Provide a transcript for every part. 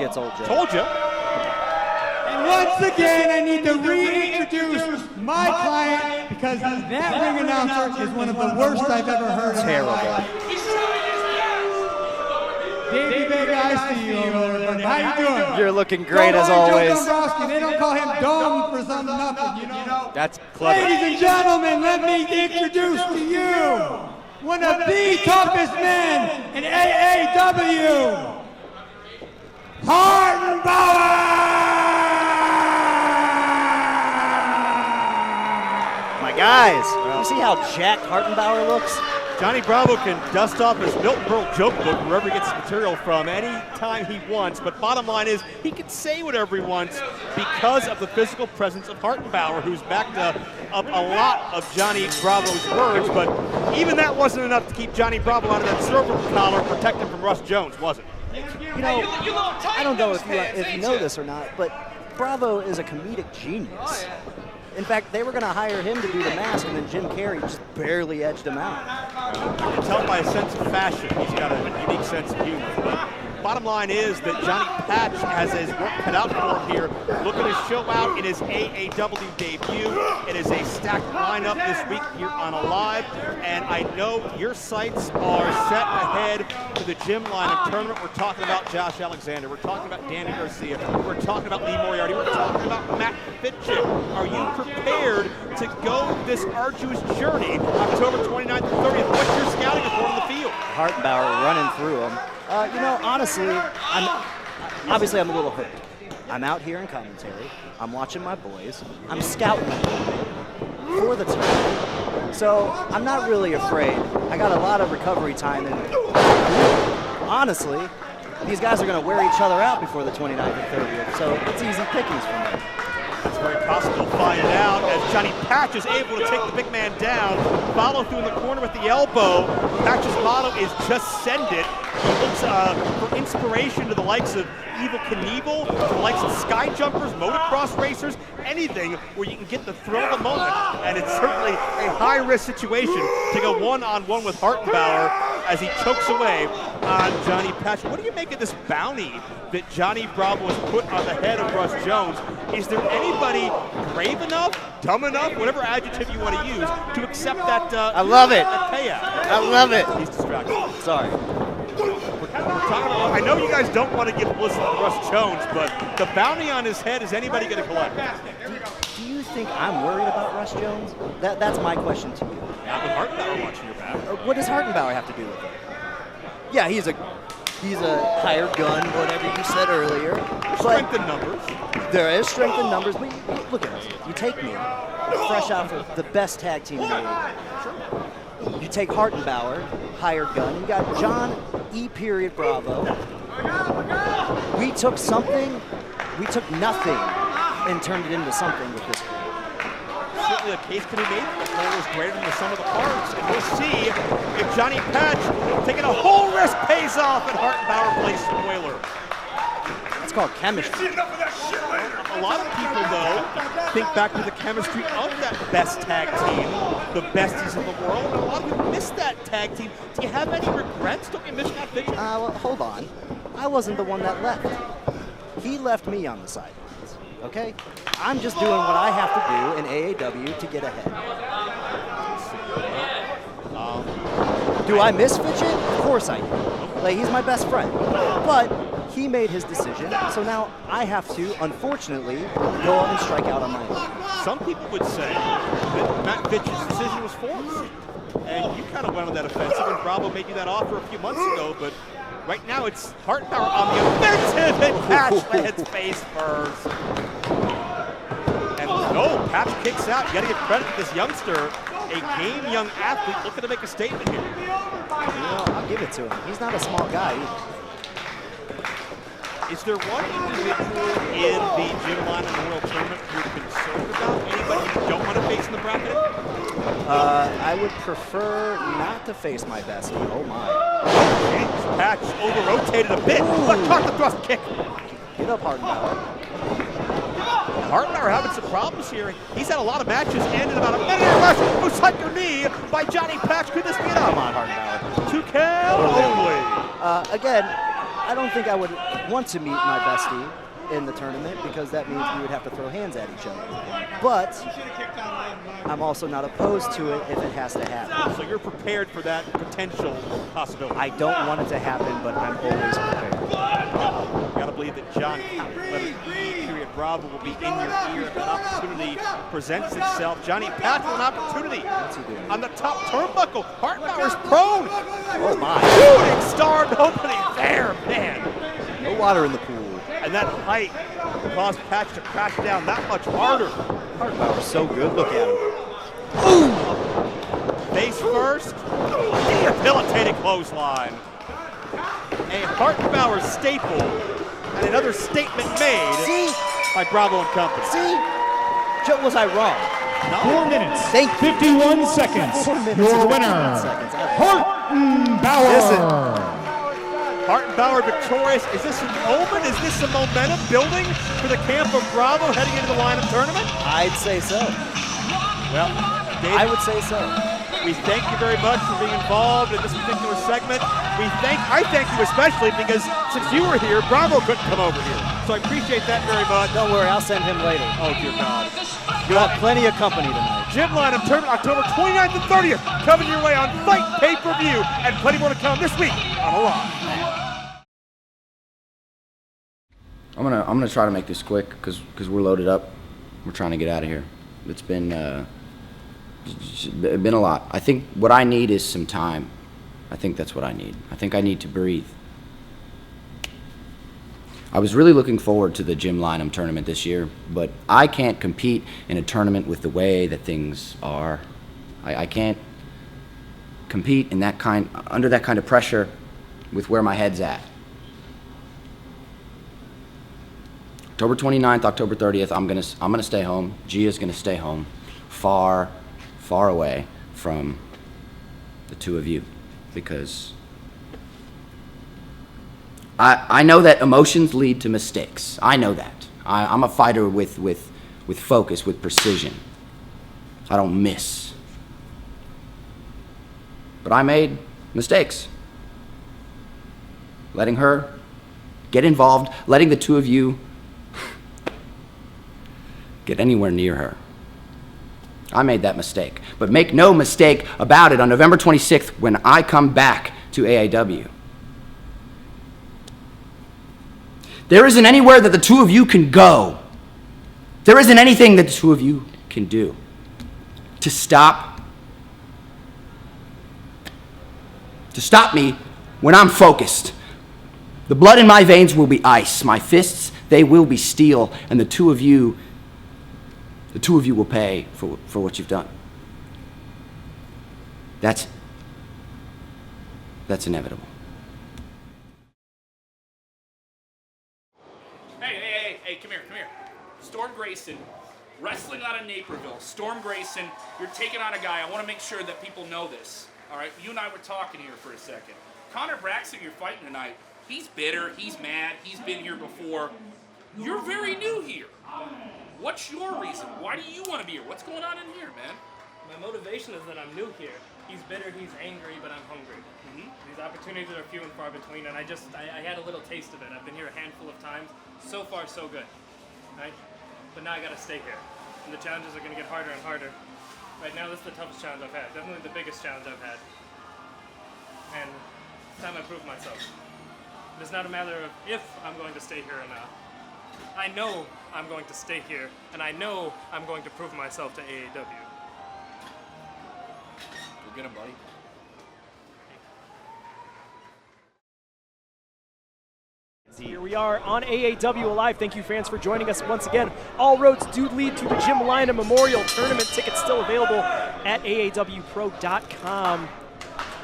gets old, Joe. Told you. And once again, I need to reintroduce my client because that ring announcer is one of the worst I've ever heard. Terrible. Davey Vega, I see you over there, buddy. How you doing? You're looking great as always. They don't call him Dome for something nothing, you know? That's clever. Ladies and gentlemen, let me introduce to you one of the toughest men in AAW, Hartenbower! My guys, you see how jacked Hartenbower looks? Johnny Bravo can dust off his Milton Berle joke book wherever he gets his material from anytime he wants, but bottom line is he can say whatever he wants because of the physical presence of Hartenbower, who's backed up a lot of Johnny Bravo's words, but even that wasn't enough to keep Johnny Bravo out of that silver collar, protect him from Russ Jones, was it? You know, I don't know if you know this or not, but Bravo is a comedic genius. In fact, they were going to hire him to do the mask, and then Jim Carrey just barely edged him out. You can tell by a sense of fashion. He's got a unique sense of humor. But bottom line is that Johnny Patch has his work cut out for him here. Looking to show out in his AAW debut. It is a stacked lineup this week here on Alive, and I know your sights are set ahead to the gym lineup tournament. We're talking about Josh Alexander. We're talking about Danny Garcia. We're talking about Lee Moriarty. We're talking about Matt Fitchett. Are you prepared to go this arduous journey October 29th and 30th? What's your scouting report on the field? Hartenbower running through him. You know, honestly, I'm a little hooked. I'm out here in commentary. I'm watching my boys. I'm scouting for the tournament. So I'm not really afraid. I got a lot of recovery time, and honestly, these guys are going to wear each other out before the 29th and 30th. So it's easy pickings for me. It's very possible to find out as Johnny Patch is able to take the big man down, follow through in the corner with the elbow. Patch's motto is just send it. He looks for inspiration to the likes of Evel Knievel, to the likes of sky jumpers, motocross racers, anything where you can get the thrill of the moment. And it's certainly a high-risk situation to go one-on-one with Hartenbower as he chokes away on Johnny Patch. What do you make of this bounty that Johnny Bravo has put on the head of Russ Jones? Is there anybody brave enough, dumb enough, whatever adjective you want to use, to accept that I love it. that payout? I love it. He's distracted. Sorry. We're talking about, I know you guys don't want to give publicity to Russ Jones, but the bounty on his head, is anybody going to collect? Do you think I'm worried about Russ Jones? That's my question to you. Not with Hartenbower watching your back. What does Hartenbower have to do with it? Yeah, he's a hired gun, whatever you said earlier. Strength in numbers. There is strength in numbers, but look at us. You take me, fresh out for the best tag team in the league. You take Hartenbower, hired gun. You got John E. Bravo. We took something, we took nothing, and turned it into something with this group. Certainly a case can be made that the whole is greater than the sum of the parts, and we'll see if Johnny Patch taking a whole risk pays off and Hartenbower plays spoiler. It's called chemistry. A lot of people, though, think back to the chemistry of that best tag team, the besties in the world, and a lot of people miss that tag team. Do you have any regrets? Don't you miss that Fitchett? Well, hold on. I wasn't the one that left. He left me on the sidelines, okay? I'm just doing what I have to do in AAW to get ahead. Do I miss Fitchett? Of course I do. Like, he's my best friend. But he made his decision, so now I have to, unfortunately, go out and strike out on my own. Some people would say that Matt Fitchett's decision was forced. And you kind of went on that offensive, and Bravo made you that offer a few months ago, but right now it's Hartenbower on the offensive, and Patch lands face first. And no, Patch kicks out. You got to give credit to this youngster, a game young athlete looking to make a statement here. You know, I'll give it to him. He's not a small guy either. Is there one individual in the gym line in the World Tournament you're concerned about? Anybody you don't want to face in the bracket? I would prefer not to face my bestie. Oh my. James Patch over-rotated a bit, but caught the thrust kick. Get up, Hartenbower. Hartenbower having some problems here. He's had a lot of matches, and in about a minute or less, who's hit your knee by Johnny Patch. Could this be enough? Come on, Hartenbower. 2 count only. Again, I don't think I would want to meet my bestie in the tournament because that means we would have to throw hands at each other. But I'm also not opposed to it if it has to happen. So you're prepared for that potential possibility. I don't want it to happen, but I'm always prepared. You gotta believe that John period Bravo will be in your ear if an opportunity presents itself. Johnny Patch with an opportunity on the top turnbuckle. Hartenbower's prone. Oh my. Shooting star opening there, man. No water in the pool. And that height caused Patch to crash down that much harder. Hartenbower's so good. Look at him. Ooh! Face first. Debilitating clothesline. A Hartenbower staple and another statement made by Bravo and Company. See? Joe, was I wrong? No. 4 minutes, Thank you. 51 seconds. 4 minutes Your and winner, 51 seconds. Hartenbower. Hartenbower victorious. Is this an omen? Is this some momentum building for the camp of Bravo heading into the line of tournament? I'd say so. Well, Dave, I would say so. we thank you very much for being involved in this particular segment. I thank you especially because since you were here, Bravo couldn't come over here. So I appreciate that very much. Don't worry, I'll send him later. Oh, dear God. You'll have plenty of company tonight. Gym Line of Tournament October 29th and 30th coming your way on Fight Pay-Per-View and plenty more to come this week on Alive. I'm gonna try to make this quick because we're loaded up. We're trying to get out of here. It's been a lot. I think what I need is some time. I think that's what I need. I think I need to breathe. I was really looking forward to the Jim Lynam tournament this year, but I can't compete in a tournament with the way that things are. I can't compete in under that kind of pressure with where my head's at. October 29th, October 30th, I'm gonna stay home. Gia's gonna stay home, far, far away from the two of you, because I know that emotions lead to mistakes. I know that. I'm a fighter with focus, with precision. I don't miss. But I made mistakes. Letting her get involved, letting the two of you get anywhere near her. I made that mistake. But make no mistake about it, on November 26th, when I come back to AAW, there isn't anywhere that the two of you can go. There isn't anything that the two of you can do to stop me when I'm focused. The blood in my veins will be ice. My fists, they will be steel. And the two of you will pay for what you've done. That's inevitable. Hey, come here. Storm Grayson, wrestling out of Naperville. Storm Grayson, you're taking on a guy. I want to make sure that people know this. All right, you and I were talking here for a second. Connor Braxton, you're fighting tonight. He's bitter, he's mad, he's been here before. You're very new here. What's your reason? Why do you want to be here? What's going on in here, man? My motivation is that I'm new here. He's bitter, he's angry, but I'm hungry. These opportunities are few and far between, and I had a little taste of it. I've been here a handful of times. So far, so good. Right? But now I gotta stay here. And the challenges are gonna get harder and harder. Right now, this is the toughest challenge I've had. Definitely the biggest challenge I've had. And it's time I prove myself. It's not a matter of if I'm going to stay here or not. I know I'm going to stay here, and I know I'm going to prove myself to AAW. Go get him, buddy. Here we are on AAW Alive. Thank you, fans, for joining us once again. All roads do lead to the Jim Lynam Memorial Tournament. Tickets still available at aawpro.com.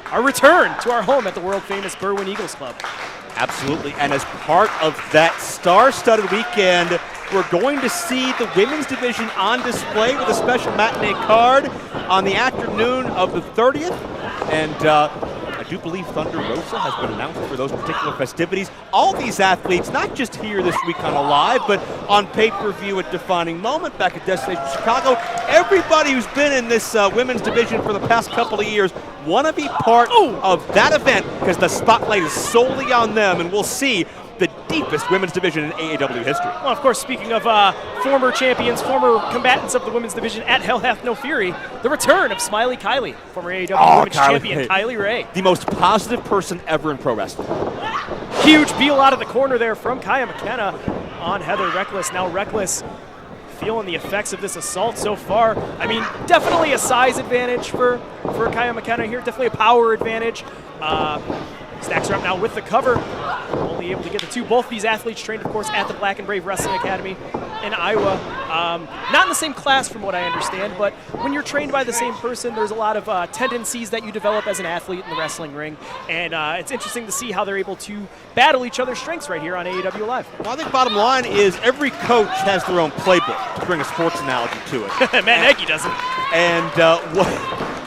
Our return to our home at the world-famous Berwyn Eagles Club. Absolutely, and as part of that star-studded weekend, we're going to see the women's division on display with a special matinee card on the afternoon of the 30th. And I do believe Thunder Rosa has been announced for those particular festivities. All these athletes, not just here this week on Alive, but on pay-per-view at Defining Moment back at Destination Chicago. Everybody who's been in this women's division for the past couple of years want to be part of that event because the spotlight is solely on them, and we'll see the deepest women's division in AAW history. Well, of course, speaking of former champions, former combatants of the women's division at Hell Hath No Fury, the return of Smiley Kylie, former AAW women's champion Kylie Ray. The most positive person ever in pro wrestling. Huge peel out of the corner there from Kaia McKenna on Heather Reckless. Now Reckless feeling the effects of this assault so far. I mean, definitely a size advantage for Kaia McKenna here, definitely a power advantage. Stacks her up now with the cover. Only able to get the two. Both these athletes trained, of course, at the Black and Brave Wrestling Academy in Iowa. Not in the same class from what I understand, but when you're trained by the same person, there's a lot of tendencies that you develop as an athlete in the wrestling ring. And it's interesting to see how they're able to battle each other's strengths right here on AAW Live. Well, I think bottom line is every coach has their own playbook, to bring a sports analogy to it. Matt Nagy doesn't. And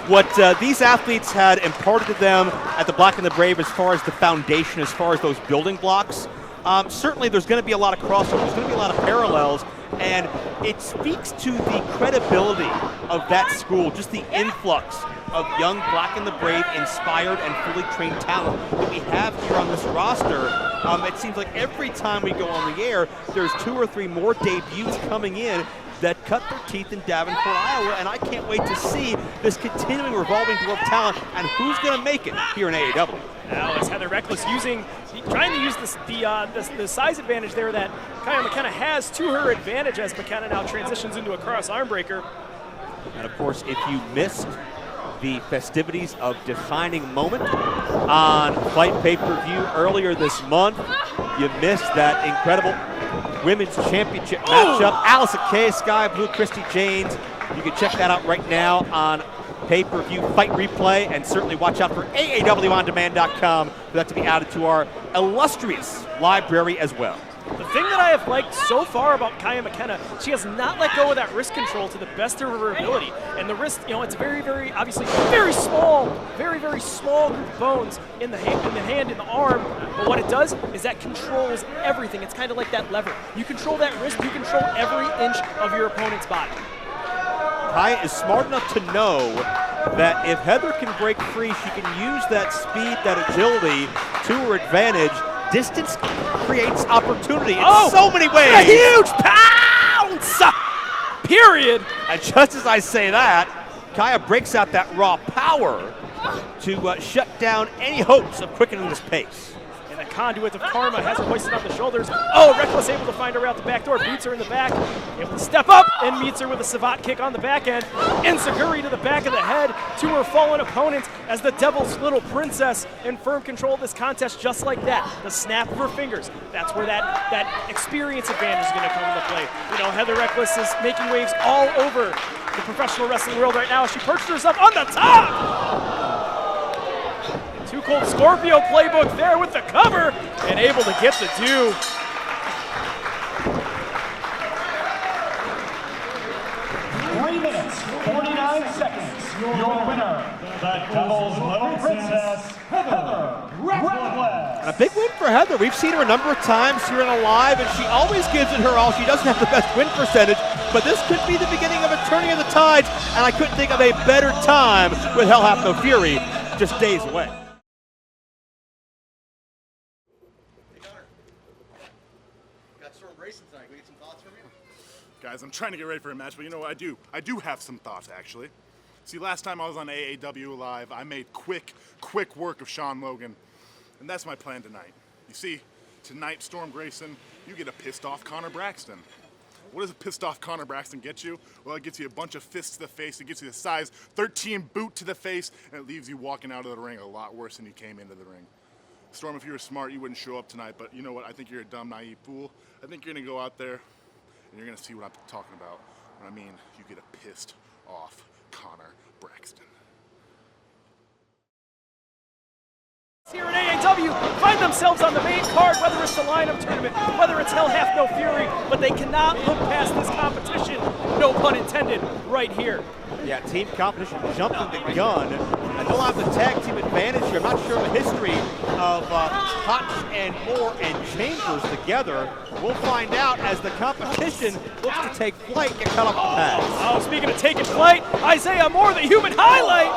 what these athletes had imparted to them at the Black and the Brave as far as the foundation, as far as those building blocks, certainly there's going to be a lot of crossover, there's going to be a lot of parallels, and it speaks to the credibility of that school, just the influx of young Black and the Brave inspired and fully trained talent that we have here on this roster. It seems like every time we go on the air, there's 2 or 3 more debuts coming in that cut their teeth in Davenport, Iowa, and I can't wait to see this continuing revolving door of talent and who's going to make it here in AAW. Now as Heather Reckless trying to use the size advantage there that Kaia McKenna has to her advantage as McKenna now transitions into a cross arm breaker. And of course, if you missed the festivities of Defining Moment on Fight Pay-Per-View earlier this month, you missed that incredible Women's Championship matchup. Allison Kay, Skye Blue, Christi, Jaynes. You can check that out right now on pay-per-view fight replay, and certainly watch out for AAWOnDemand.com for that to be added to our illustrious library as well. The thing that I have liked so far about Kaia McKenna, she has not let go of that wrist control to the best of her ability. And the wrist, it's very, very, obviously, very small group of bones in the hand, in the arm. But what it does is that controls everything. It's kind of like that lever. You control that wrist, you control every inch of your opponent's body. Kaia is smart enough to know that if Heather can break free, she can use that speed, that agility to her advantage. Distance creates opportunity in so many ways. A huge pounce! Period. And just as I say that, Kaia breaks out that raw power to shut down any hopes of quickening this pace. And the conduit of karma has her hoisted on the shoulders. Oh, Reckless able to find her way out the back door, boots her in the back, able to step up and meets her with a savate kick on the back end. Enziguri to the back of the head to her fallen opponent as the Devil's Little Princess in firm control of this contest just like that. The snap of her fingers. That's where that experience advantage is going to come into play. Heather Reckless is making waves all over the professional wrestling world right now. She perched herself on the top. Too Cold Scorpio playbook there with the cover and able to get the two. Three minutes, 49 seconds. Your winner, the Devil's Little Princess, Heather Reckless. And a big win for Heather. We've seen her a number of times here in Alive, and she always gives it her all. She doesn't have the best win percentage, but this could be the beginning of a turning of the tides, and I couldn't think of a better time with Hell Hath No Fury just days away. Guys, I'm trying to get ready for a match, but you know what I do? I do have some thoughts, actually. See, last time I was on AAW Live, I made quick work of Sean Logan, and that's my plan tonight. You see, tonight, Storm Grayson, you get a pissed-off Connor Braxton. What does a pissed-off Connor Braxton get you? Well, it gets you a bunch of fists to the face, it gets you a size 13 boot to the face, and it leaves you walking out of the ring a lot worse than you came into the ring. Storm, if you were smart, you wouldn't show up tonight, but you know what? I think you're a dumb, naive fool. I think you're going to go out there, and you're going to see what I'm talking about. When I mean, you get a pissed off Connor Braxton. Here in AAW, find themselves on the main card, whether it's the Lineup Tournament, whether it's Hell Hath No Fury, but they cannot look past this competition. No no pun intended, right here. Yeah, team competition jumping the gun. I don't have the tag team advantage here. I'm not sure the history of Hotch and Moore and Chambers together. We'll find out as the competition looks to take flight and get cut off the pads. Oh, speaking of taking flight, Isaiah Moore, the human highlight,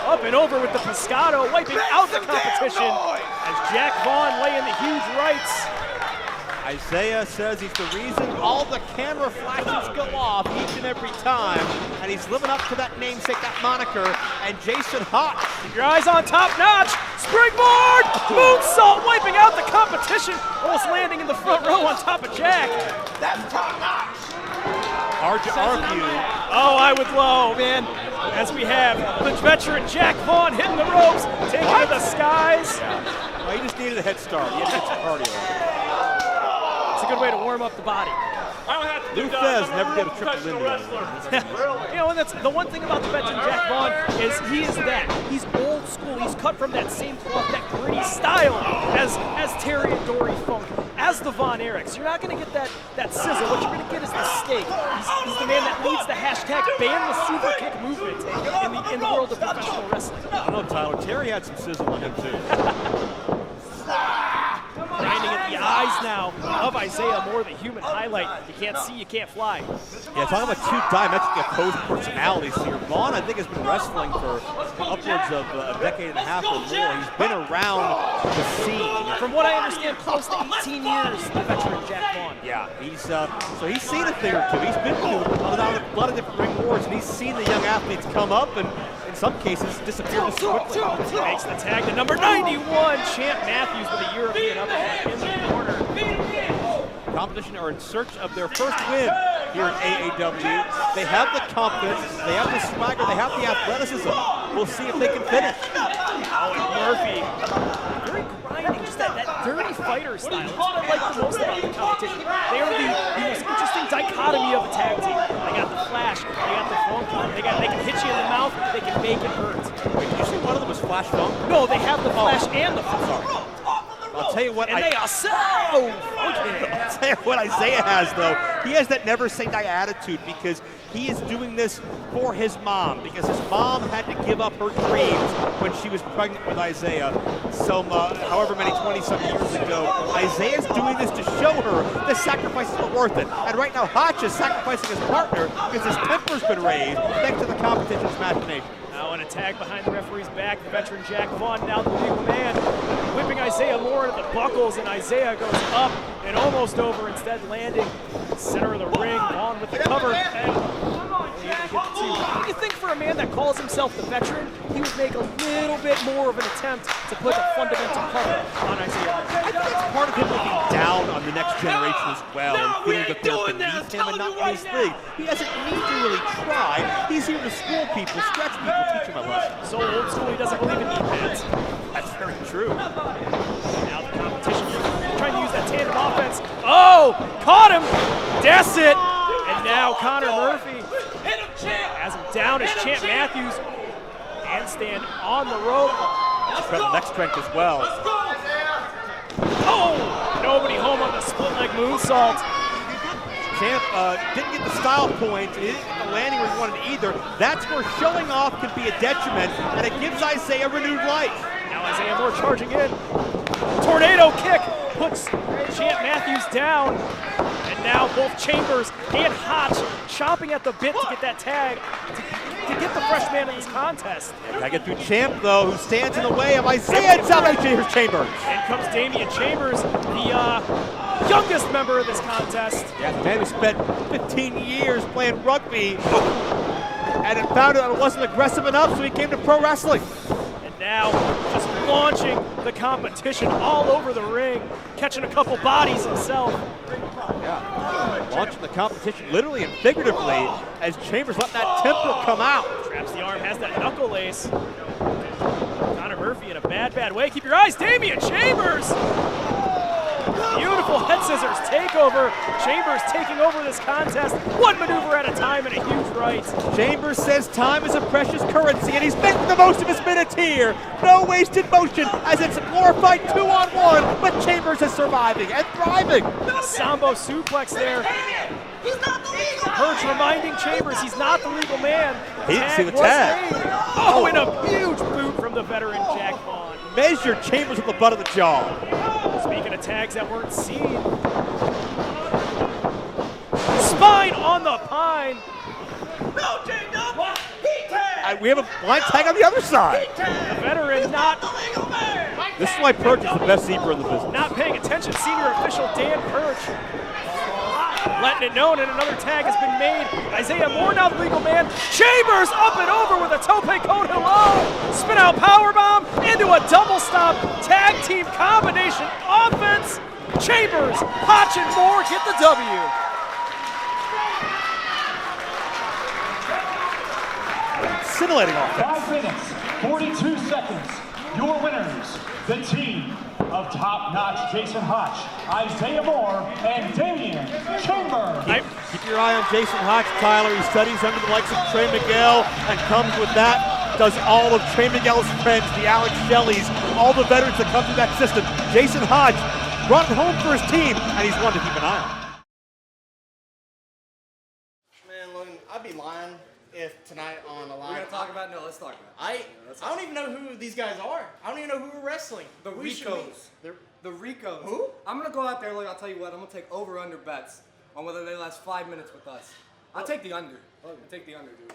up and over with the Pescado, wiping out the competition as Jack Vaughn laying the huge rights. Isaiah says he's the reason all the camera flashes go off each and every time, and he's living up to that namesake, that moniker, and Jason Hotch. Keep your eyes on top notch, springboard, moonsault, wiping out the competition, almost landing in the front row on top of Jack. That's top notch. Hard to argue. Oh, I would low, man, as we have the veteran Jack Vaughn hitting the ropes, taking to the skies. Well, he just needed a head start. He had to get some cardio. It's a good way to warm up the body. Lou Fez never did a triple India. You know, and that's the one thing about the veteran Jack Vaughn is he is that. He's old school. He's cut from that same cloth, that gritty style as Terry and Dory Funk, as the Von Erichs. You're not going to get that sizzle. What you're going to get is the steak. He's the man that leads the hashtag ban the super kick movement in the world of professional wrestling. I don't know, Tyler. Terry had some sizzle on him, too. Grinding at the eyes now of Isaiah Moore, the human highlight. You can't see, you can't fly. Yeah, talking about two diametrically opposed personalities here. Vaughn, I think, has been wrestling for upwards of a decade and a half or more. He's been around the scene. From what I understand, close to 18 years, the veteran Jack Vaughn. Yeah, so he's seen a thing or two. He's been through a lot of different ring wars, and he's seen the young athletes come up and in some cases disappear just quickly. Makes the tag to number 91, Champ Matthews with a European uppercut in the corner. Competition are in search of their first win here in AAW. They have the confidence, they have the swagger, they have the athleticism. We'll see if they can finish. Oh, and Murphy, very grinding, just that dirty fighter style. That's what I like the most about the competition. They are the most interesting dichotomy of a tag team. They got the flash, they got the funk, they can hit you in the mouth, they can make it hurt. Wait, did you say one of them was Flash Funk? No, they have the flash and the funk. Sorry. I'll tell you what, and they are so funky. I'll tell you what Isaiah has, though. He has that never say die attitude because he is doing this for his mom, because his mom had to give up her dreams when she was pregnant with Isaiah however many 20-some years ago. Isaiah's doing this to show her the sacrifices were worth it. And right now, Hotch is sacrificing his partner because his temper's been raised thanks to the competition's machination. Now an attack behind the referee's back. The veteran Jack Vaughn, now the legal man, whipping Isaiah Moore into the buckles, and Isaiah goes up and almost over, instead landing center of the ring. Vaughn with the cover. And what do you think for a man that calls himself the veteran? He would make a little bit more of an attempt to put a fundamental cover on Isaiah Moore. I think it's part of him looking down on the next generation as well, and feeling that they're beneath him and not in his league. He doesn't need to really try. He's here to school people, stretch people, teach them a lesson. So old school, he doesn't believe in knee pads. That's very true. Now the competition trying to use that tandem offense. Oh, caught him. That's it. And now Connor Murphy has him down as Champ Matthews. Handstand on the rope. Incredible neck strength as well. Oh, nobody home on the split leg moonsault. Champ didn't get the style point. He didn't get the landing where he wanted either. That's where showing off can be a detriment, and it gives Isaiah renewed life. Now Isaiah Moore charging in. Tornado kick puts Champ Matthews down. And now both Chambers and Hotch chomping at the bit to get that tag, to get the fresh man in this contest. Gotta get through Champ, though, who stands in the way of Isaiah and Chambers. In comes Damien Chambers, the youngest member of this contest. Yeah, the man who spent 15 years playing rugby and it found out it wasn't aggressive enough, so he came to pro wrestling. And now just launching the competition all over the ring, catching a couple bodies himself. Yeah, launching the competition literally and figuratively as Chambers let that temper come out. Traps the arm, has that knuckle lace. Connor Murphy in a bad way. Keep your eyes, Damien Chambers! Beautiful head scissors takeover. Chambers taking over this contest, one maneuver at a time and a huge right. Chambers says time is a precious currency, and he's making the most of his minutes here. No wasted motion as it's a glorified 2-on-1, but Chambers is surviving and thriving. A Sambo suplex there. He's not the legal man. Hotch reminding Chambers he's not the legal man. He didn't see the was tag. made. Oh, and a huge boot from the veteran Jack Vaughn. Measured Chambers with the butt of the jaw. Speaking of tags that weren't seen. Spine on the pine. No, J-Dub. He tagged. We have a blind tag on the other side. The veteran not The legal man. This is why Perch is the best zebra in the business. not paying attention. Senior official Dan Perch letting it known, and another tag has been made. Isaiah Moore now the legal man. Chambers up and over with a tope con hello. Spin out powerbomb into a double stop. Tag team combination offense. Chambers, Hotch, and Moore get the W. Scintillating offense. 5 minutes, 42 seconds. Your winners, the team of top-notch Jason Hotch, Isaiah Moore, and Damien Chambers. Keep your eye on Jason Hotch, Tyler. He studies under the likes of Trey Miguel and comes with that. Does all of Trey Miguel's friends, the Alex Shelleys, all the veterans that come through that system. Jason Hotch brought it home for his team, and he's one to keep an eye on. Man, Logan, I'd be lying if tonight on the line. We're gonna talk about let's talk about I don't even know who these guys are. I don't even know who we're wrestling. the Ricos. The Ricos. Who? I'm gonna go out there. Look, I'll tell you what. I'm gonna take over/under bets on whether they last 5 minutes with us. I'll take the under. I'll take the under, dude.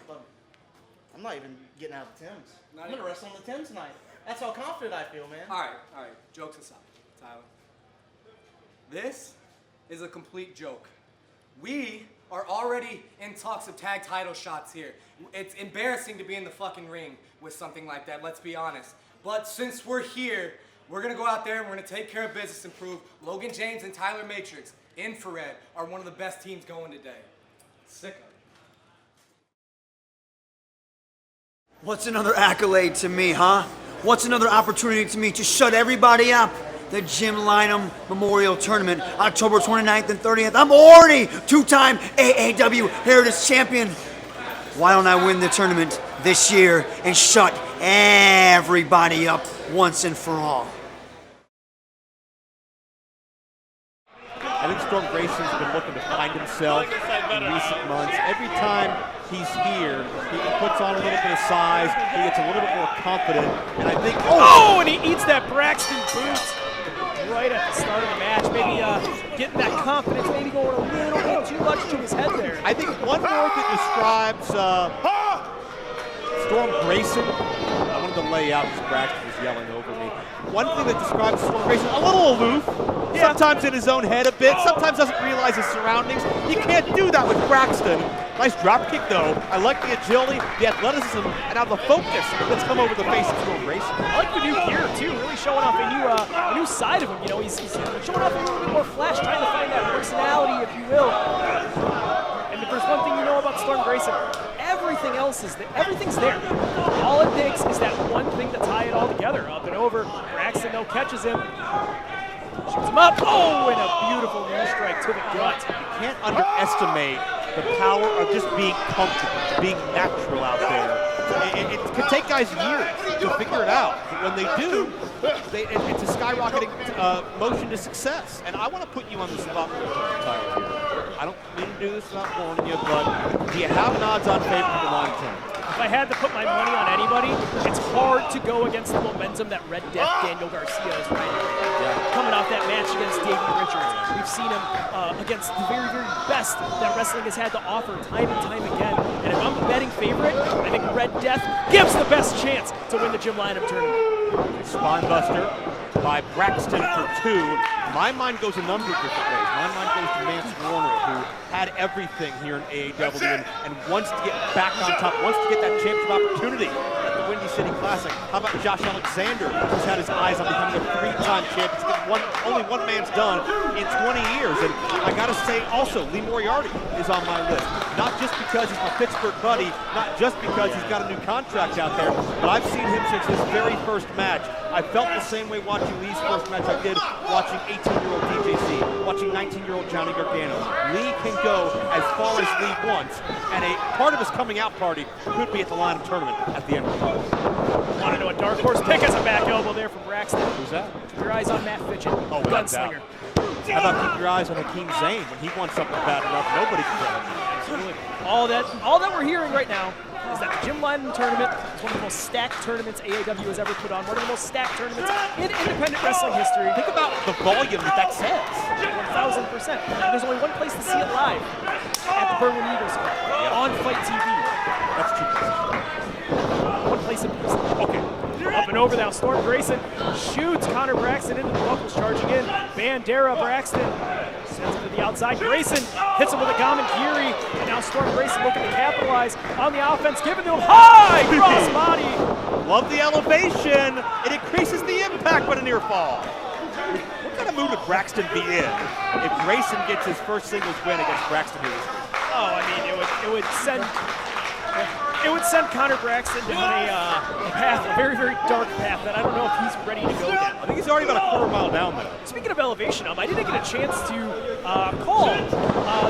I'm not even getting out of the Thames. Not I'm gonna even- wrestle on the Thames tonight. That's how confident I feel, man. All right. Jokes aside, Tyler. This is a complete joke. We are already in talks of tag title shots here. It's embarrassing to be in the fucking ring with something like that, let's be honest. But since we're here, we're gonna go out there and we're gonna take care of business and prove Logan James and Tyler Matrix, Infrared, are one of the best teams going today. Sick of it. What's another accolade to me, huh? What's another opportunity to me to shut everybody up? The Jim Lynam Memorial Tournament, October 29th and 30th. I'm already two-time AAW Heritage Champion. Why don't I win the tournament this year and shut everybody up once and for all? I think Storm Grayson's been looking to find himself in recent months. Every time he's here, he puts on a little bit of size, he gets a little bit more confident, and I think... Oh, and he eats that Braxton boot right at the start of the match. Maybe getting that confidence, maybe going a little bit too much to his head there. I think one word that describes Storm Grayson, I wanted to lay out because Braxton was yelling over me. One thing that describes Storm Grayson, a little aloof, sometimes in his own head a bit, sometimes doesn't realize his surroundings. You can't do that with Braxton. Nice drop kick though. I like the agility, the athleticism, and now the focus that's come over the face of Storm Grayson. I like the new gear too, really showing off a new side of him. You know, he's showing off a little bit more flash, trying to find that personality, if you will. And if there's one thing you know about Storm Grayson, everything else is there. Everything's there. All it takes is that one thing to tie it all together. Up and over. Braxton though catches him. Shoots him up. Oh, and a beautiful knee strike to the gut. You can't underestimate the power of just being comfortable, being natural out there. It can take guys years to figure it out, but when they do, it's a skyrocketing motion to success. And I want to put you on the spot, Tyler, here. I don't mean to do this without warning you, but do you have an odds-on favorite for the line 10? If I had to put my money on anybody, it's hard to go against the momentum that Red Death Daniel Garcia is right now. Coming off that match against Davey Richards, we've seen him against the very, very best that wrestling has had to offer time and time again. And if I'm a betting favorite, I think Red Death gives the best chance to win the Jim Lynam tournament. Spinebuster by Braxton for 2. My mind goes a number of different ways. My mind goes to Mance Warner, who had everything here in AAW and wants to get back on top, wants to get that championship opportunity at the Windy City Classic. How about Josh Alexander, who's had his eyes on becoming a 3-time champion? Only one man's done in 20 years. And I gotta say also, Lee Moriarty is on my list. Not just because he's my Pittsburgh buddy, not just because he's got a new contract out there, but I've seen him since his very first match. I felt the same way watching Lee's first match I did watching 18-year-old DJC, watching 19-year-old Johnny Gargano. Lee can go as far as Lee wants, and a part of his coming out party could be at the Lynam tournament at the end of the month. Want to know a dark horse pick as a back elbow there from Braxton. Who's that? Keep your eyes on Matt Fitchett. Oh, gunslinger. How about keep your eyes on Hakim Zane? When he wants something bad enough, nobody can get him. Absolutely. All that we're hearing right now is that the Jim Lineman tournament is one of the most stacked tournaments AAW has ever put on. One of the most stacked tournaments in independent wrestling history. Think about the volume that says. 1,000%. And there's only one place to see it live, at the Berwyn Eagles Club, on Fight TV. That's too close. One place in person. Okay. Up and over now, Storm Grayson shoots Connor Braxton into the buckles, charging in. Bandera Braxton sends him to the outside. Grayson hits him with a Gamagiri, and now Storm Grayson looking to capitalize on the offense, giving to him high cross body. Love the elevation. It increases the impact with a near fall. What kind of mood would Braxton be in if Grayson gets his first singles win against Braxton here this week? Oh, I mean, it would send Connor Braxton down a path, a very, very dark path that I don't know if he's ready to go down. I think he's already about a quarter mile down there. Speaking of elevation, I didn't get a chance to call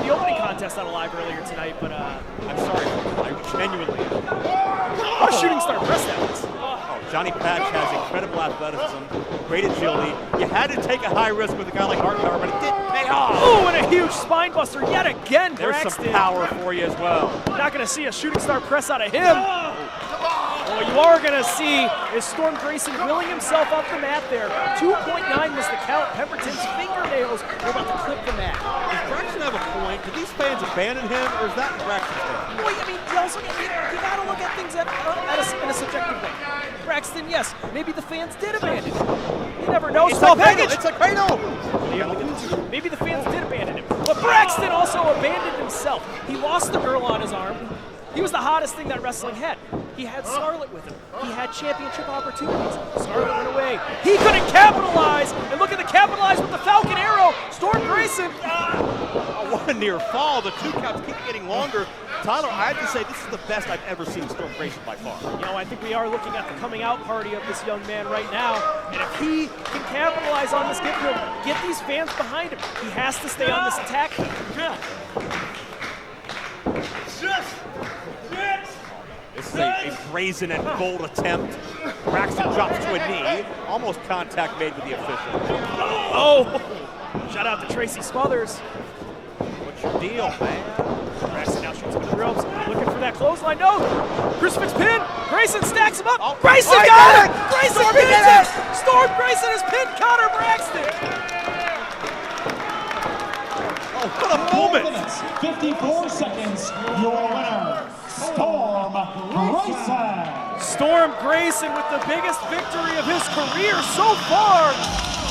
the opening contest on a live earlier tonight, but I'm sorry, I genuinely. What a shooting star press that was. Oh, Johnny Patch has incredible athleticism, great agility. You had to take a high risk with a guy like Hartenbower, but it didn't pay off. Oh, and a huge spine buster yet again, There's Braxton. some power for you as well. Not going to see a shooting star press out of him. What you are going to see is Storm Grayson willing himself up the mat there. 2.9 missed the count. Pemberton's fingernails are about to clip the mat. Does Braxton have a point? Did these fans abandon him, or is that Braxton's fault? Well, I mean, you also you got to look at things in a subjective way. Braxton, yes, maybe the fans did abandon him. You never know. It's a cradle. It's a cradle. Maybe the fans did abandon him. But Braxton also abandoned himself. He lost the girl on his arm. He was the hottest thing that wrestling had. He had Scarlett with him. He had championship opportunities. Scarlett went away. He couldn't capitalize. And look at the capitalize with the Falcon Arrow. Storm Grayson. Oh, what a near fall. The two counts keep getting longer. Tyler, I have to say, this is the best I've ever seen Storm Grayson by far. You know, I think we are looking at the coming out party of this young man right now. And if he can capitalize on this, get these fans behind him, he has to stay on this attack. This is a brazen and bold attempt. Braxton drops to a knee. Almost contact made with the official. Oh! Shout out to Tracy Smothers. What's your deal, man? Braxton now shoots him to the ropes. Looking for that clothesline. No! Crucifix pin! Grayson stacks him up. Oh, Grayson got it! Grayson pins it! Storm Grayson has pinned Connor Braxton. Oh, what a moment! 54 seconds. Your winner, Storm Grayson. Storm Grayson with the biggest victory of his career so far,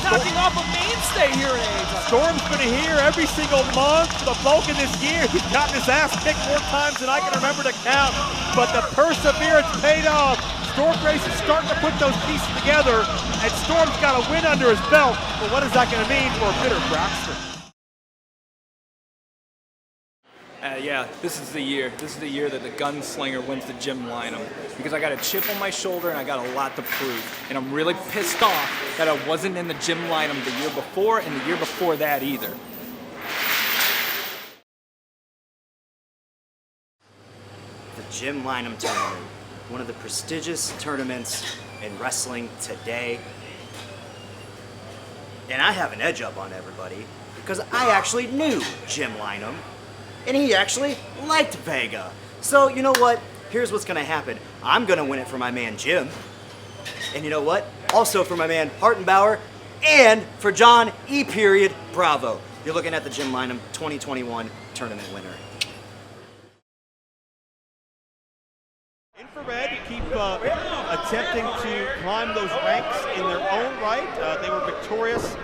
knocking off a mainstay here in AAW. Storm's been here every single month. The bulk of this year, he's gotten his ass kicked more times than I can remember to count. But the perseverance paid off. Storm Grayson's starting to put those pieces together, and Storm's got a win under his belt. But what is that going to mean for a bitter Braxton? Yeah, this is the year. This is the year that the gunslinger wins the Jim Lineman, because I got a chip on my shoulder and I got a lot to prove. And I'm really pissed off that I wasn't in the Jim Lineman the year before and the year before that either. The Jim Lineman tournament, one of the prestigious tournaments in wrestling today. And I have an edge up on everybody because I actually knew Jim Lineman. And he actually liked Vega. So you know what? Here's what's gonna happen. I'm gonna win it for my man Jim. And you know what? Also for my man Hartenbower and for John E. Bravo. You're looking at the Jim Lineman 2021 tournament winner. Infrared keep attempting to climb those ranks in their own right. They were victorious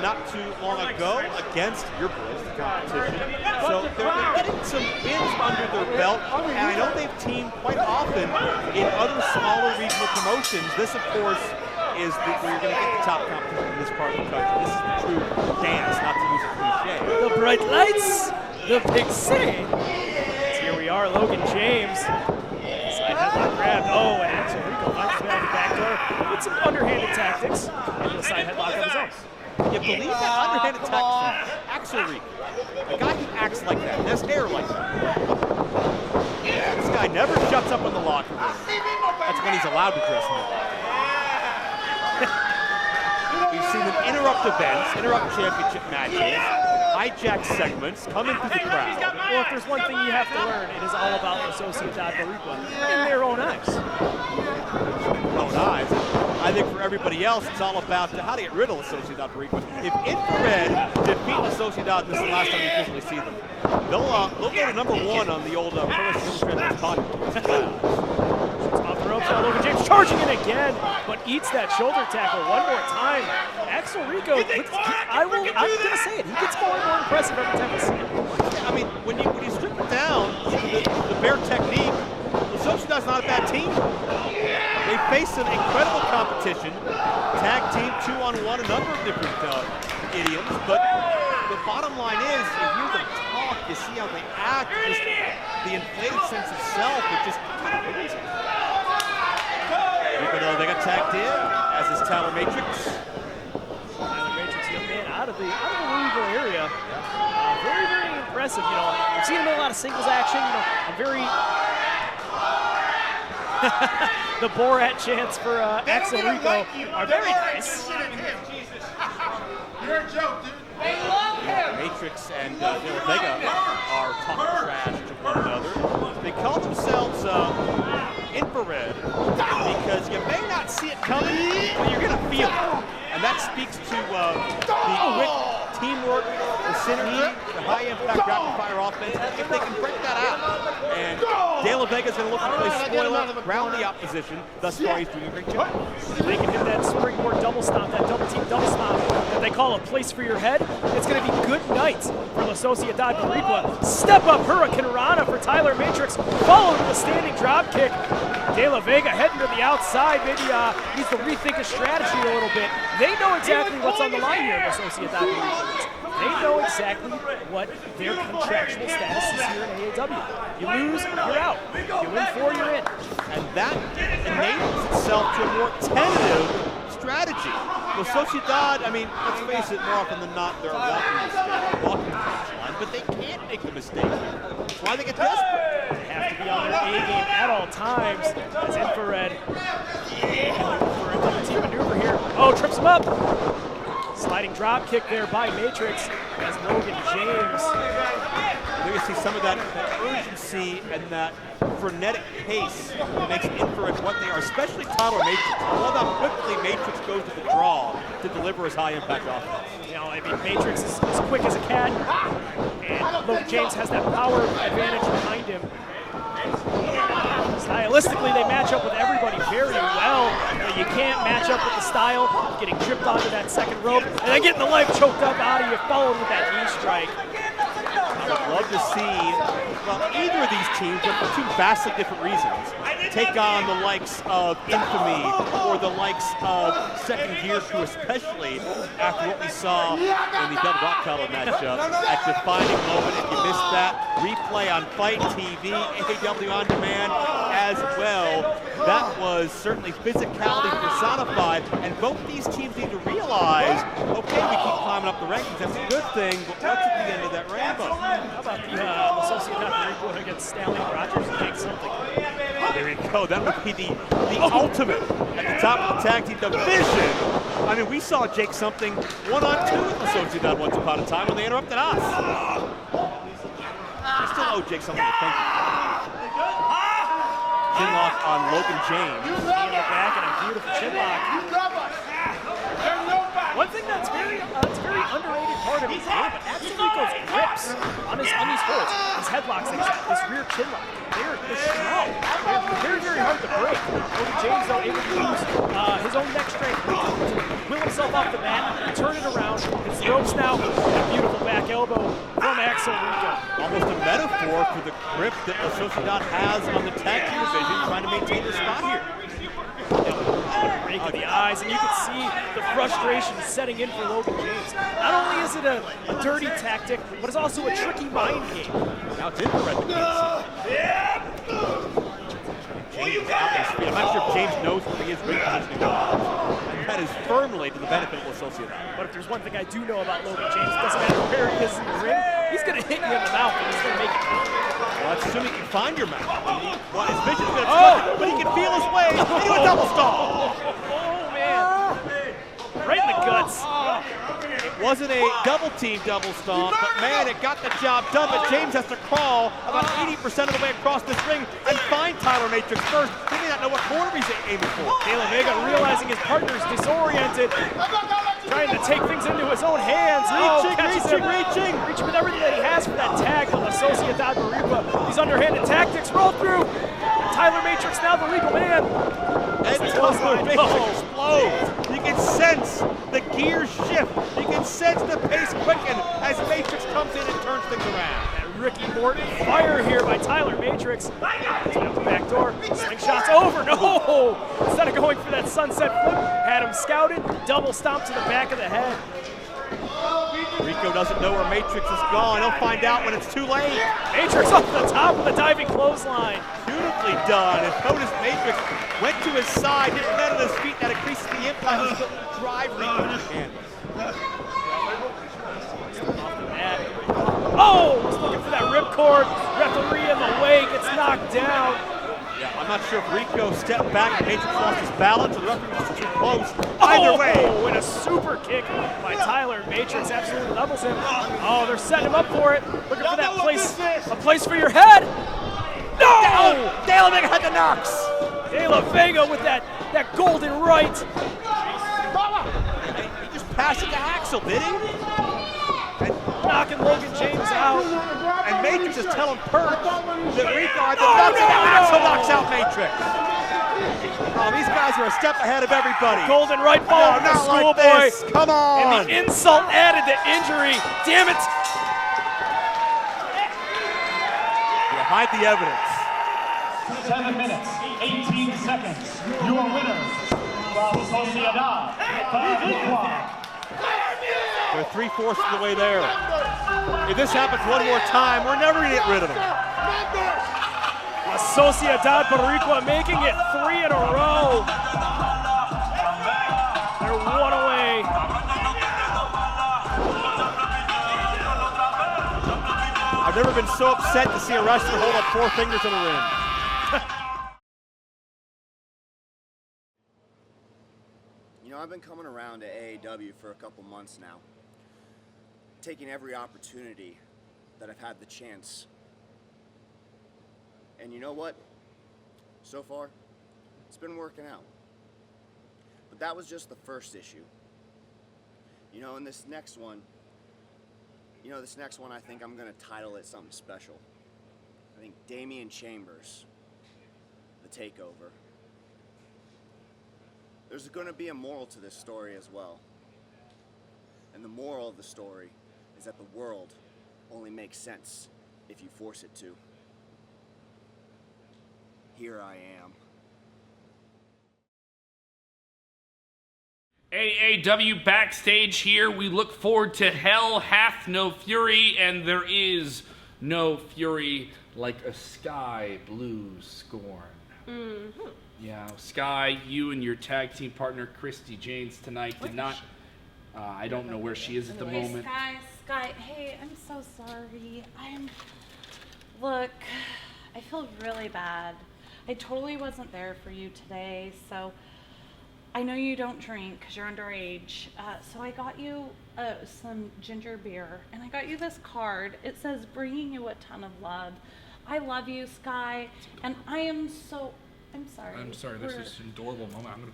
not too long ago against your boys, the competition. So they're getting some wins under their belt, and I know they've teamed quite often in other smaller regional promotions. This, of course, is where you're going to get the top competition in this part of the country. This is the true dance, not to use a cliche. The bright lights, the big city. Here we are, Logan James. Side headlock grab. Oh, and so Rico finds the back door with some underhanded tactics and the side headlock of his own. You believe that underhanded tactics from Axel Rico? A guy who acts like that, has hair like that. This guy never shuts up in the locker room. That's when he's allowed to dress in the locker room. We've seen them interrupt events, interrupt championship matches, hijack segments, come in through the crowd. Well, if there's one thing you have to learn, it is all about the Sociedad Boricua in their own eyes. Own eyes. I think for everybody else, it's all about how to get rid of the Sociedad Boricua. If Infrared defeat the Sociedad, this is the last time you physically see them. They'll go to number 1 on the old Pro Wrestling Illustrated podcast. Off the ropes now, Logan James charging in again, but eats that shoulder tackle one more time. Axel Rico, I'm going to say it, he gets more and more impressive every time I see him. I mean, when you strip it down, the bare technique, the Sociedad's not a bad team. They face some incredible competition, tag team, 2-on-1, a number of different idioms, but the bottom line is, you hear them talk, you see how they act, just the inflated sense of self, it just kind of amazing. Even though they got tagged in, as is Tyler Matrix. Tyler Matrix, young man, out of the Louisville area. Very, very impressive. You know, I've seen him in a lot of singles action. You know, I'm very the Borat chants for Axel Rico are very nice. You're a joke, dude. They love him. Matrix and Davey Vega are talking trash to one another. They call themselves Infrared because you may not see it coming, but you're going to feel it. And that speaks to the quick teamwork, the synergy, the high-impact rapid-fire offense, if they can break that out. And Davey Vega's going to look to play spoiler, ground the opposition. Thus far, he's doing a great job. They can hit that springboard double stomp, that double-team double stomp that they call a place for your head. It's going to be good night for La Sociedad Boricua. Step-up Hurricane Rana for Tyler Matrix, followed with a standing drop kick. De La Vega heading to the outside, maybe needs to rethink his strategy a little bit. They know exactly what's on the line here in La Sociedad Boricua. They know exactly what their contractual status is here in AAW. You lose, you're out. You win 4, you're in. And that enables itself to a more tentative strategy. La Sociedad, I mean, let's face it, more often than not, they're walking the finish line, but they can't make the mistake. That's why they get desperate. They have to be on their A game at all times as Infrared for a double-team maneuver here. Oh, trips him up. Sliding drop kick there by Matrix as Logan James. There you see some of that urgency and that frenetic pace that makes Infrared what they are, especially Tyler Matrix. I love how quickly Matrix goes to the draw to deliver his high-impact offense. You know, I mean, Matrix is quick as a cat, and Logan James has that power advantage behind him. Stylistically, they match up with everybody very well. You can't match up with the style, getting tripped onto that second rope, and then getting the life choked up out of you, followed with that knee strike. I would love to see, well, either of these teams, but for 2 vastly different reasons, take on the likes of Infamy or the likes of Second Gear Crew, especially after what we saw in the double rock collar matchup. That defining moment, if you missed that, replay on Fight TV, AAW On Demand as well. That was certainly physicality personified, and both these teams need to realize, okay, we keep climbing up the rankings, that's a good thing, but what's at the end of that rainbow? How about the Sociedad Boricua against Stanley Rogers and Jake Something? There you go. That would be the ultimate at the top of the tag team division. I mean, we saw Jake Something 1-on-2 with the Sociedad once upon a time when they interrupted us. I still owe Jake Something a thank you. Chinlock on Logan James. Knee in the back and a beautiful chinlock. One thing that's very underrated part of his game, but Axel Rico's grips on these holds, his headlocks, this rear chinlock, they're strong. They're very, very hard to break. Logan James, though, able to use his own neck strength to will himself off the mat, turn it around, hits the ropes now, and a beautiful back elbow from Axel Rico. Almost a metaphor for the grip that La Sociedad has on the tag team division, trying to maintain their spot here. Rake of the eyes, and you can see the frustration setting in for Logan James. Not only is it a dirty tactic, but it's also a tricky mind game. Now it's Infrared that James out his feet. I'm not sure if James knows what he is great positioning. That is firmly to the benefit of La Sociedad. But if there's one thing I do know about Logan James, it doesn't matter where he is in the ring, he's going to hit you in the mouth and he's going to make it count. Well, that's assuming you can find your mouth. Well, his vision's going to but he can feel his way into a double stall. Oh, man. Right in the guts. wasn't a double team double stomp, but man, it got the job done. But Jaynes has to crawl about 80% of the way across this ring and find Tyler Matrix first. He may not know what corner he's aiming for. Davey Vega realizing his partner's disoriented, trying to take things into his own hands. Reaching with everything that he has for that tag on the Sociedad Boricua. These underhanded tactics roll through. And Tyler Matrix now the legal man. And Tyler Matrix explodes. You can sense the gears shift. You can sense the pace quicken as Matrix comes in and turns things around. And Ricky Morton fire here by Tyler Matrix. He's out the back door. Slingshot's over. No! Instead of going for that sunset flip, had him scouted. Double stomp to the back of the head. Rico doesn't know where Matrix is gone. He'll find out when it's too late. Matrix off the top of the diving clothesline. Beautifully done. And notice Matrix went to his side, didn't land on his feet, that increases the impact. He's going to drive Rico to canvas. Oh, was looking for that ripcord. Referee in the way, gets knocked down. Yeah, I'm not sure if Rico stepped back and Matrix lost his balance or the referee was just too close. Either way. And a super kick by Tyler. Matrix absolutely levels him. Oh, they're setting him up for it. Looking for that place, a place for your head. No! Davey Vega had the knocks. Davey Vega with that golden right. He just passed it to Axel, did he? Knocking Logan Jaynes out. And Matrix is telling Perch that Rico had the knocks. Axel knocks out Matrix. Oh, these guys are a step ahead of everybody. Golden right ball from the schoolboy. Like come on. And the insult added to injury. Damn it. Yeah, hide the evidence. 7 minutes, 18 seconds. Your winner from Sociedad Boricua. They're 3/4 of the way there. If this happens one more time, we're never going to get rid of them. La Sociedad Boricua making it 3 in a row. They're 1 away. I've never been so upset to see a wrestler hold up 4 fingers in a ring. You know, I've been coming around to AAW for a couple months now, taking every opportunity that I've had the chance. And you know what? So far, it's been working out. But that was just the first issue. You know, in this next one, I think I'm gonna title it something special. I think Damien Chambers, the takeover. There's gonna be a moral to this story as well. And the moral of the story is that the world only makes sense if you force it to. Here I am. AAW backstage here. We look forward to Hell Hath No Fury, and there is no fury like a Skye Blue Scorn. Mm-hmm. Yeah, Skye, you and your tag team partner Christi Jaynes tonight did not. I don't know where she is at the moment. Skye, hey, I'm so sorry. Look, I feel really bad. I totally wasn't there for you today, so I know you don't drink because you're underage. So I got you some ginger beer, and I got you this card. It says, bringing you a ton of love. I love you, Skye, and I'm sorry. I'm sorry, this is an adorable moment.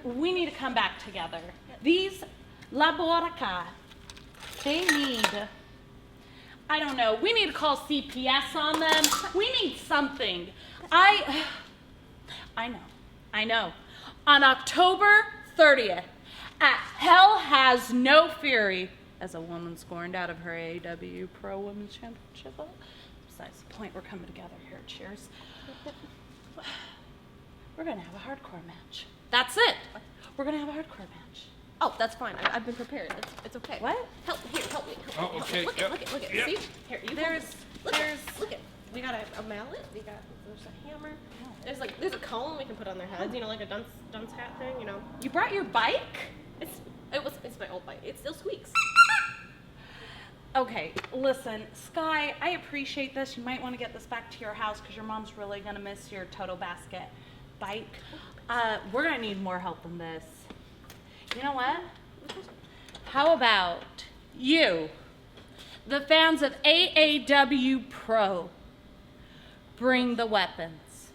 We need to come back together. These La Borica, they need, I don't know, we need to call CPS on them. We need something. I know. On October 30th, at Hell Has No Fury, as a woman scorned out of her AAW Pro Women's Championship. Besides the point, we're coming together here. Cheers. We're gonna have a hardcore match. That's it. We're gonna have a hardcore match. Oh, that's fine. I've been prepared. It's okay. What? Help me. Oh, okay. Look at. Yep. See? Here, you look at. We got a mallet. There's a hammer. There's a cone we can put on their heads. You know, like a dunce hat thing. You know. You brought your bike? It's my old bike. It still squeaks. Okay, listen, Skye, I appreciate this. You might want to get this back to your house because your mom's really gonna miss your Toto Basket bike. We're gonna need more help than this. You know what? How about you, the fans of AAW Pro, bring the weapons.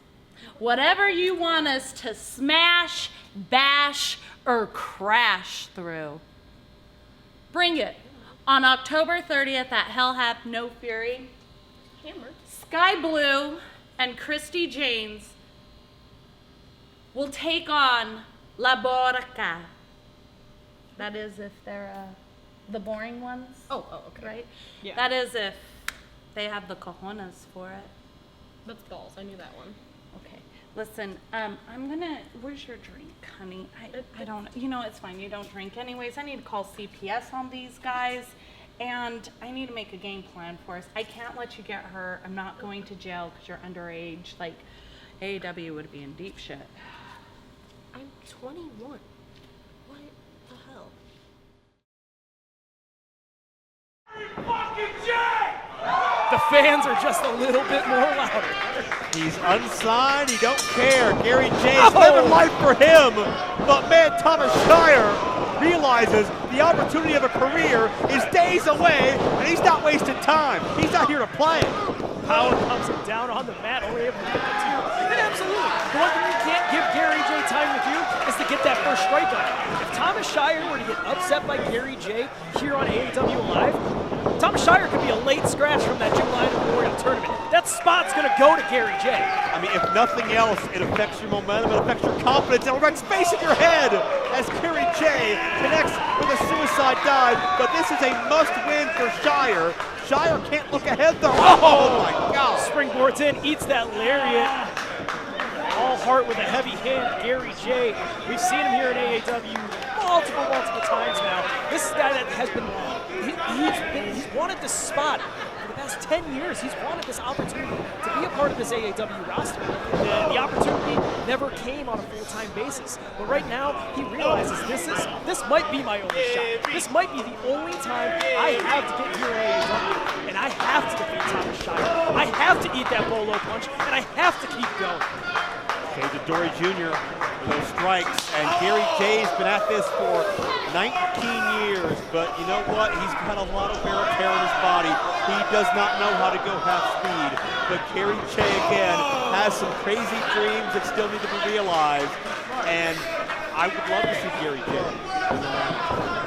Whatever you want us to smash, bash, or crash through. Bring it. On October 30th at Hell Hath No Fury, Skye Blue and Christi Jaynes will take on La Boricua. That is if they're the boring ones. Oh, okay. Right? Yeah. That is if they have the cojones for it. That's balls. I knew that one. Okay. Listen, where's your drink, honey? I don't, it's fine. You don't drink anyways. I need to call CPS on these guys, and I need to make a game plan for us. I can't let you get hurt. I'm not going to jail because you're underage. Like, AAW would be in deep shit. I'm 21. What the hell? The fans are just a little bit more louder. He's unsigned. He don't care. Gary Jaynes, living life for him. But man, Thomas Shire realizes the opportunity of a career is days away, and he's not wasting time. He's out here to play. Power comes down on the mat, only able to get the two. And absolutely, the one thing you can't give Gary J time to do is to get that first strike on him. If Thomas Shire were to get upset by Gary J here on AAW Live, Thomas Shire could be a late scratch from that Jim Lynam Memorial Tournament. That spot's going to go to Gary J. I mean, if nothing else, it affects your momentum, it affects your confidence, and it affects space in your head as Gary J connects with a suicide dive. But this is a must-win for Shire. Shire can't look ahead, though. Oh, my God. Springboards in, eats that lariat. All heart with a heavy hand, Gary J. We've seen him here in AAW multiple times now. This is a guy that has been, he's wanted this spot for the past 10 years. He's wanted this opportunity to be a part of this AAW roster. The opportunity never came on a full-time basis. But right now, he realizes this might be my only shot. This might be the only time I have to get here in AAW. And I have to defeat Thomas Shire. I have to eat that bolo punch, and I have to keep going. Shade Dory Jr. with those strikes, and Gary J's been at this for 19 years, but you know what? He's got a lot of wear and tear in his body. He does not know how to go half speed, but Gary J again has some crazy dreams that still need to be realized, and I would love to see Gary J.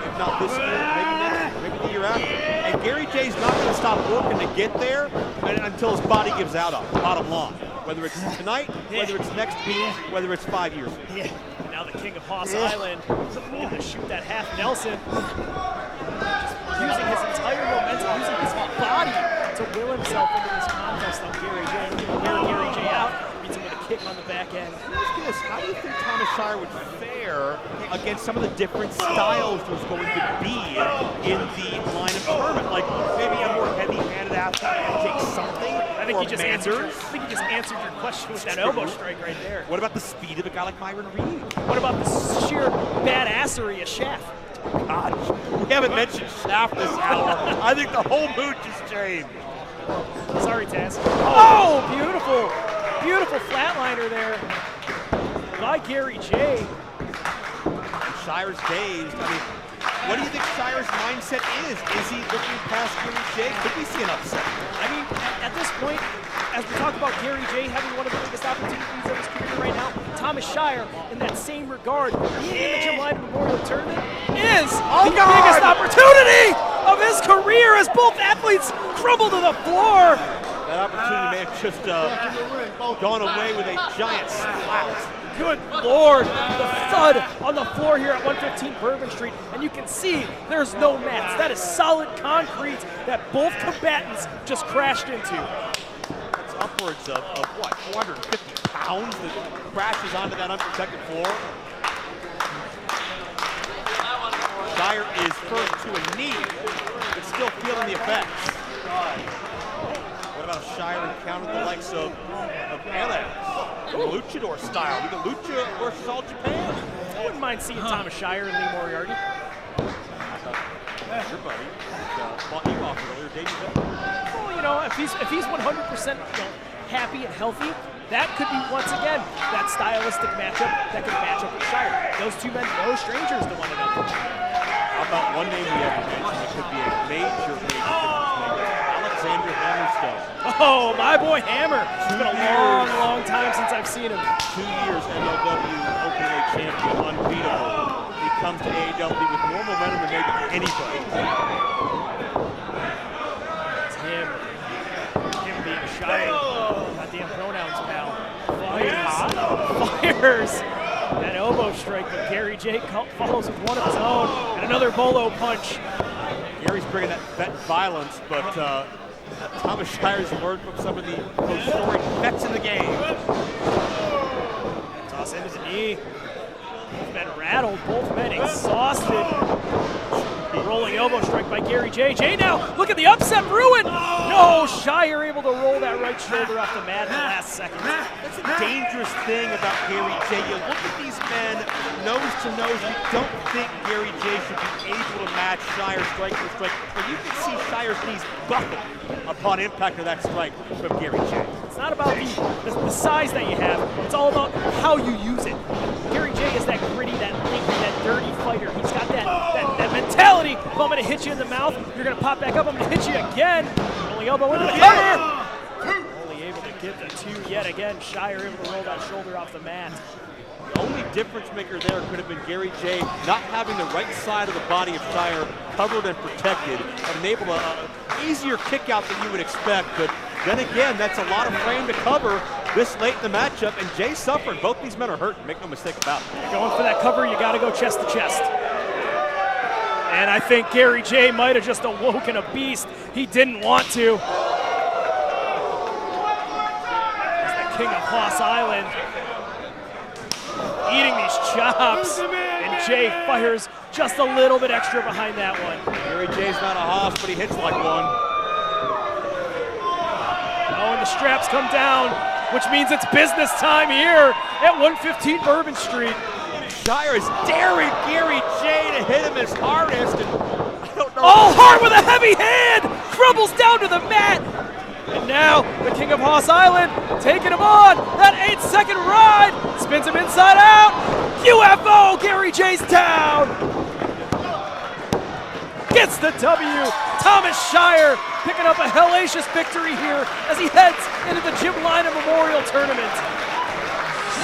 If not this year, maybe next year, maybe the year after. And Gary J's not going to stop working to get there until his body gives out on, bottom line. Whether it's tonight, whether it's next week, whether it's 5 years. Yeah. Now the king of Hoss Island able to shoot that half Nelson. Just using his entire momentum, using his body to will himself into this contest on Gary J. Wear Gary J out, beats him with a kick on the back end. How do you think Thomas Shire would fare against some of the different styles there's going to be in the line of tournament? Like maybe a more heavy-handed athlete can take something. I think he just answered your question with that elbow strike right there. What about the speed of a guy like Myron Reed? What about the sheer badassery of Shaft? God, we haven't mentioned Shaft this hour. I think the whole mood just changed. Sorry, Taz. Oh, beautiful. Beautiful flatliner there by Gary J. Shire's dazed. I mean, what do you think Shire's mindset is? Is he looking past Gary J? Could we see an upset? I mean, at this point, as we talk about Gary J having one of the biggest opportunities of his career right now, Thomas Shire, in that same regard, being in the Jim Lynam Memorial Tournament, is the biggest opportunity of his career as both athletes crumble to the floor. That opportunity may have just gone away with a giant splat. Good Lord, the thud on the floor here at 115 Bourbon Street, and you can see there's no mats. That is solid concrete that both combatants just crashed into. That's upwards of what, 450 pounds that crashes onto that unprotected floor. Shire is first to a knee, but still feeling the effects. What about Shire encountered the likes of LS? Luchador style. We got Lucha versus All Japan. I wouldn't mind seeing Thomas Shire and Lee Moriarty. Your buddy bought you off earlier, Davey Vega. Well, you know, if he's 100% happy and healthy, that could be once again that stylistic matchup that could match up with Shire. Those two men, no strangers to one another. How about one name we haven't mentioned that could be a major difference maker? Alexander Hammerstone. Oh, my boy Hammer. It's been a long, long time since I've seen him. 2 years MLW Openweight champion, unbeatable. He comes to AAW with more momentum than maybe anybody. It's him. Him being shy. Goddamn pronouns, pal. Fires. That elbow strike, but Gary J follows with one of his own, and another bolo punch. Gary's bringing that violence, but Thomas Shire's learned from some of the most storied vets in the game. Toss into the knee. Both men rattled, both men exhausted. Rolling elbow strike by Gary J. J now, look at the upset ruin. No, Shire able to roll that right shoulder off the mat in the last second. That's a dangerous thing about Gary J. You look at these men nose to nose. You don't think Gary J should be able to match Shire strike for strike, but you can see Shire's knees buckle upon impact of that strike from Gary J. It's not about the size that you have. It's all about how you use it. Gary J is that gritty, that angry, that dirty fighter. He's got that mentality. If I'm going to hit you in the mouth, you're going to pop back up. I'm going to hit you again. Rolling elbow into the cover. Only able to get the two yet again. Shire able to roll that shoulder off the mat. The only difference maker there could have been Gary J not having the right side of the body of Shire covered and protected and enabled an easier kick out than you would expect. But then again, that's a lot of frame to cover this late in the matchup, and Jay's suffering. Both these men are hurting, make no mistake about it. You're going for that cover, you got to go chest to chest. And I think Gary J might have just awoken a beast. He didn't want to. He's the king of Hoss Island. Eating these chops. And Jay fires just a little bit extra behind that one. Gary J's not a Hoss, but he hits like one. Oh, and the straps come down, which means it's business time here at 115 Bourbon Street. Shire is daring Gary J to hit him his hardest, and I don't know. Oh, hard with a heavy hand! Crumbles down to the mat! And now, the king of Hoss Island taking him on that 8-second ride! Spins him inside out! UFO! Gary J's down! Gets the W! Thomas Shire picking up a hellacious victory here as he heads into the Jim Lynam Memorial Tournament.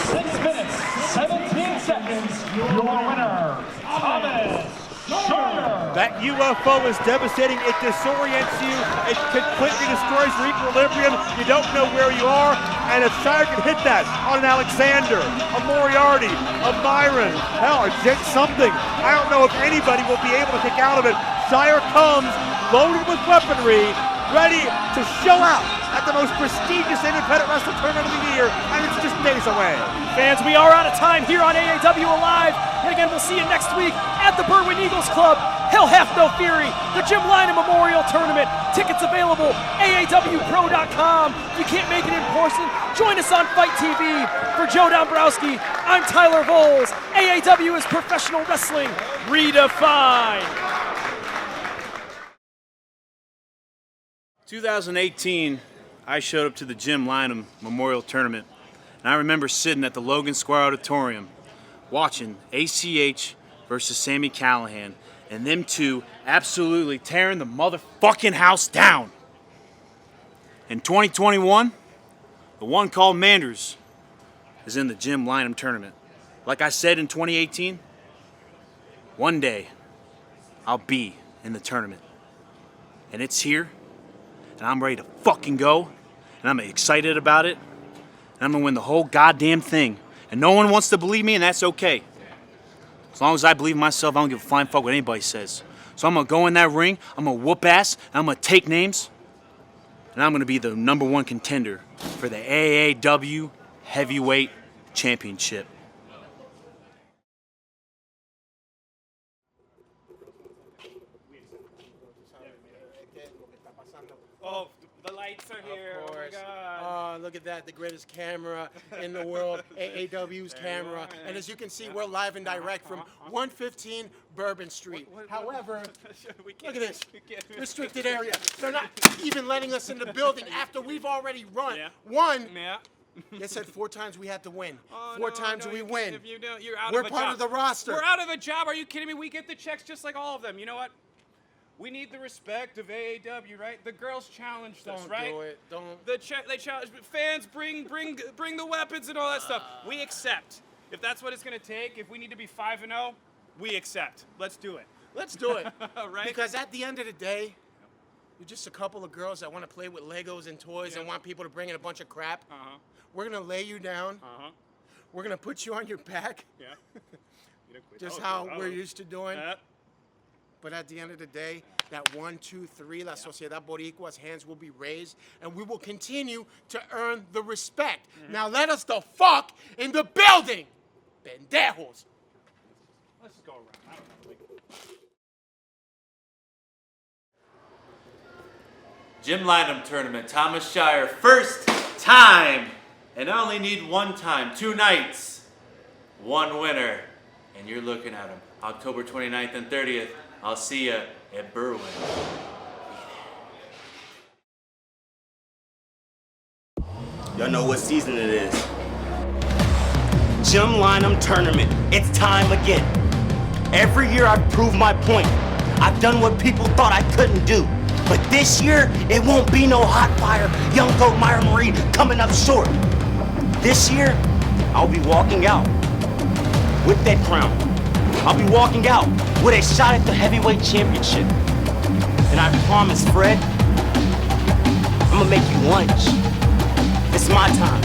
6 minutes, 17 seconds, your winner, Thomas Shire. That UFO is devastating. It disorients you. It completely destroys your equilibrium. You don't know where you are. And if Shire can hit that on an Alexander, a Moriarty, a Myron, hell, or Jake something, I don't know if anybody will be able to kick out of it. Shire comes loaded with weaponry, ready to show out at the most prestigious independent wrestling tournament of the year, and it's just days away. Fans, we are out of time here on AAW Alive. And again, we'll see you next week at the Berwyn Eagles Club. Hell Hath No Fury, the Jim Lynam Memorial Tournament. Tickets available, AAWPro.com. If you can't make it in person, join us on Fight TV. For Joe Dombrowski, I'm Tyler Voles. AAW is professional wrestling redefined. 2018, I showed up to the Jim Lynam Memorial Tournament, and I remember sitting at the Logan Square Auditorium watching ACH versus Sami Callihan, and them two absolutely tearing the motherfucking house down. In 2021, the one called Manders is in the Jim Lynam Tournament. Like I said in 2018, one day I'll be in the tournament, and it's here. And I'm ready to fucking go, and I'm excited about it, and I'm gonna win the whole goddamn thing. And no one wants to believe me, and that's okay. As long as I believe in myself, I don't give a flying fuck what anybody says. So I'm gonna go in that ring, I'm gonna whoop ass, and I'm gonna take names, and I'm gonna be the #1 contender for the AAW Heavyweight Championship. Oh, the lights are here. Oh my God. Look at that, the greatest camera in the world, AAW's camera. And as you can see, we're live and direct from 115 Bourbon Street. However, look at this, restricted area. They're not even letting us in the building after we've already won They said 4 times we had to win. Oh, 4 no, times no, we you win. can't. If you don't, you're out We're of a part job. of the roster. We're out of a job. Are you kidding me? We get the checks just like all of them. You know what? We need the respect of AAW, right? The girls challenged us, Don't right? do it. Don't. They challenged fans. Bring the weapons and all that stuff. We accept. If that's what it's gonna take, if we need to be 5-0, we accept. Let's do it. Let's do it. Right? Because at the end of the day, you're just a couple of girls that want to play with Legos and toys and want people to bring in a bunch of crap. We're gonna lay you down. We're gonna put you on your back. Yeah. Just how we're used to doing. But at the end of the day, that 1, 2, 3, La Sociedad Boricua's hands will be raised, and we will continue to earn the respect. Now let us the fuck in the building, pendejos. Let's just go around. I don't know. Jim Lineham tournament, Thomas Shire, first time. And I only need 1 time, 2 nights, 1 winner. And you're looking at him. October 29th and 30th. I'll see ya at Berwyn. Y'all know what season it is. Jim Lineham tournament. It's time again. Every year I've proved my point. I've done what people thought I couldn't do. But this year, it won't be no hot fire, young goat Myron Reed coming up short. This year, I'll be walking out with that crown. I'll be walking out with a shot at the heavyweight championship. And I promise, Fred, I'm gonna make you lunch. It's my time.